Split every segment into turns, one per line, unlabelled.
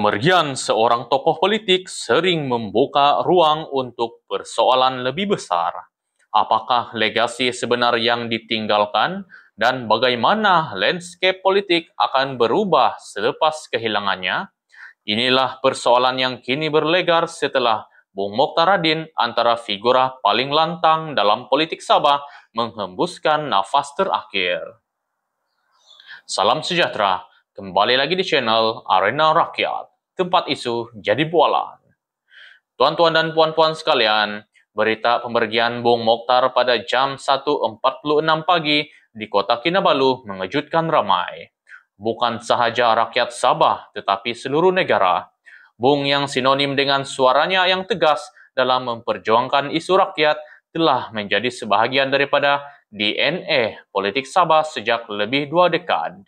Pemergian seorang tokoh politik sering membuka ruang untuk persoalan lebih besar. Apakah legasi sebenar yang ditinggalkan dan bagaimana landscape politik akan berubah selepas kehilangannya? Inilah persoalan yang kini berlegar setelah Bung Mokhtar Radin, antara figura paling lantang dalam politik Sabah, menghembuskan nafas terakhir. Salam sejahtera. Kembali lagi di channel Arena Rakyat, tempat isu jadi bualan. Tuan-tuan dan puan-puan sekalian, berita pemergian Bung Mokhtar pada jam 1.46 pagi di kota Kinabalu mengejutkan ramai. Bukan sahaja rakyat Sabah, tetapi seluruh negara. Bung yang sinonim dengan suaranya yang tegas dalam memperjuangkan isu rakyat telah menjadi sebahagian daripada DNA politik Sabah sejak lebih 2 dekad.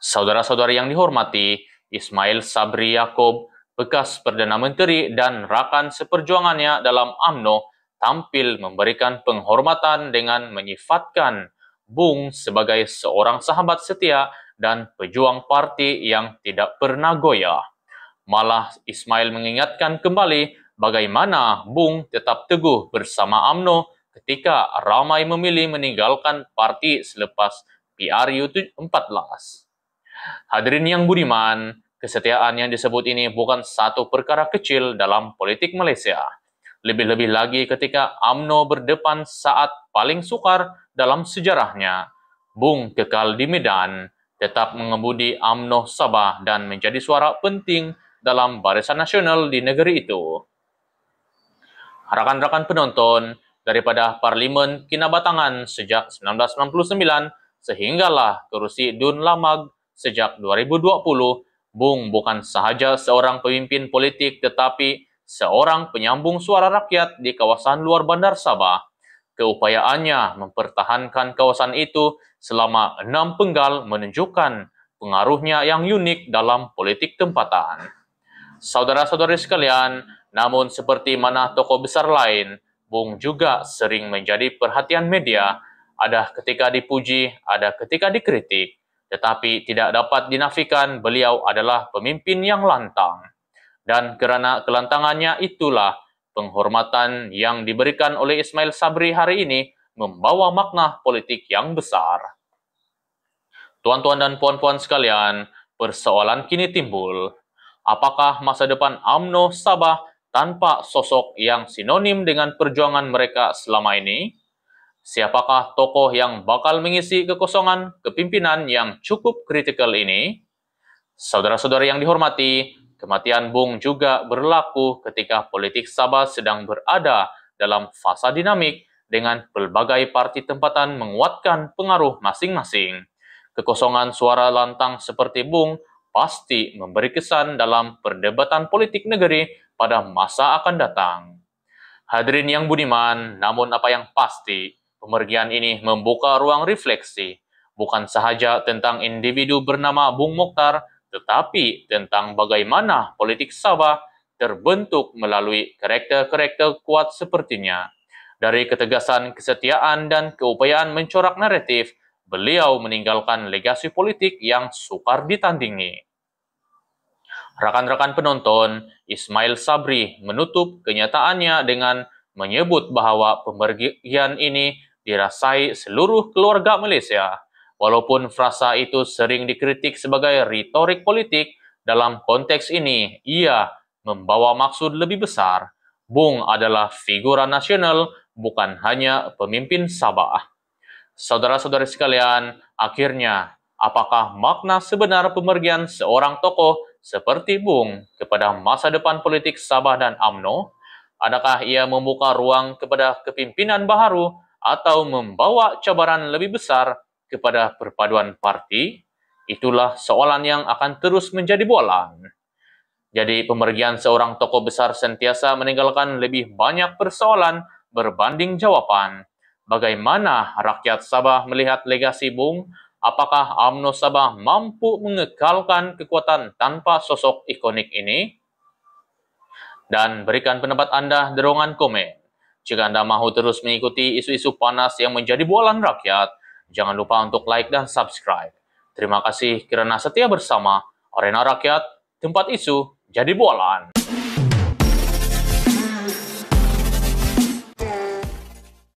Saudara-saudari yang dihormati, Ismail Sabri Yaakob, bekas Perdana Menteri dan rakan seperjuangannya dalam UMNO, tampil memberikan penghormatan dengan menyifatkan Bung sebagai seorang sahabat setia dan pejuang parti yang tidak pernah goyah. Malah Ismail mengingatkan kembali bagaimana Bung tetap teguh bersama UMNO ketika ramai memilih meninggalkan parti selepas PRU 14. Hadirin yang budiman, kesetiaan yang disebut ini bukan satu perkara kecil dalam politik Malaysia. Lebih-lebih lagi ketika UMNO berdepan saat paling sukar dalam sejarahnya. Bung kekal di Medan, tetap mengemudi UMNO Sabah dan menjadi suara penting dalam barisan nasional di negeri itu. Rakan-rakan penonton, daripada Parlimen Kinabatangan sejak 1999 sehinggalah kerusi Dun Lamag sejak 2020, Bung bukan sahaja seorang pemimpin politik tetapi seorang penyambung suara rakyat di kawasan luar bandar Sabah. Keupayaannya mempertahankan kawasan itu selama 6 penggal menunjukkan pengaruhnya yang unik dalam politik tempatan. Saudara-saudari sekalian, namun seperti mana tokoh besar lain, Bung juga sering menjadi perhatian media. Ada ketika dipuji, ada ketika dikritik. Tetapi tidak dapat dinafikan beliau adalah pemimpin yang lantang. Dan kerana kelantangannya itulah penghormatan yang diberikan oleh Ismail Sabri hari ini membawa makna politik yang besar. Tuan-tuan dan puan-puan sekalian, persoalan kini timbul. Apakah masa depan UMNO Sabah tanpa sosok yang sinonim dengan perjuangan mereka selama ini? Siapakah tokoh yang bakal mengisi kekosongan kepimpinan yang cukup kritikal ini? Saudara-saudara yang dihormati, kematian Bung juga berlaku ketika politik Sabah sedang berada dalam fasa dinamik dengan pelbagai parti tempatan menguatkan pengaruh masing-masing. Kekosongan suara lantang seperti Bung pasti memberi kesan dalam perdebatan politik negeri pada masa akan datang. Hadirin yang budiman, namun apa yang pasti, pemergian ini membuka ruang refleksi, bukan sahaja tentang individu bernama Bung Mokhtar, tetapi tentang bagaimana politik Sabah terbentuk melalui karakter-karakter kuat sepertinya. Dari ketegasan, kesetiaan, dan keupayaan mencorak naratif, beliau meninggalkan legasi politik yang sukar ditandingi. Rakan-rakan penonton, Ismail Sabri menutup kenyataannya dengan menyebut bahawa pemergian ini dirasai seluruh keluarga Malaysia. Walaupun frasa itu sering dikritik sebagai retorik politik, dalam konteks ini ia membawa maksud lebih besar. Bung adalah figura nasional, bukan hanya pemimpin Sabah. Saudara-saudari sekalian, akhirnya, apakah makna sebenar pemergian seorang tokoh seperti Bung kepada masa depan politik Sabah dan UMNO? Adakah ia membuka ruang kepada kepimpinan baharu atau membawa cabaran lebih besar kepada perpaduan parti? Itulah soalan yang akan terus menjadi bualan. Jadi pemergian seorang tokoh besar sentiasa meninggalkan lebih banyak persoalan berbanding jawapan. Bagaimana rakyat Sabah melihat legasi Bung? Apakah UMNO Sabah mampu mengekalkan kekuatan tanpa sosok ikonik ini? Dan berikan pendapat anda di ruangan komen. Jika anda mahu terus mengikuti isu-isu panas yang menjadi bualan rakyat, jangan lupa untuk like dan subscribe. Terima kasih kerana setia bersama Arena Rakyat. tempat isu jadi bualan.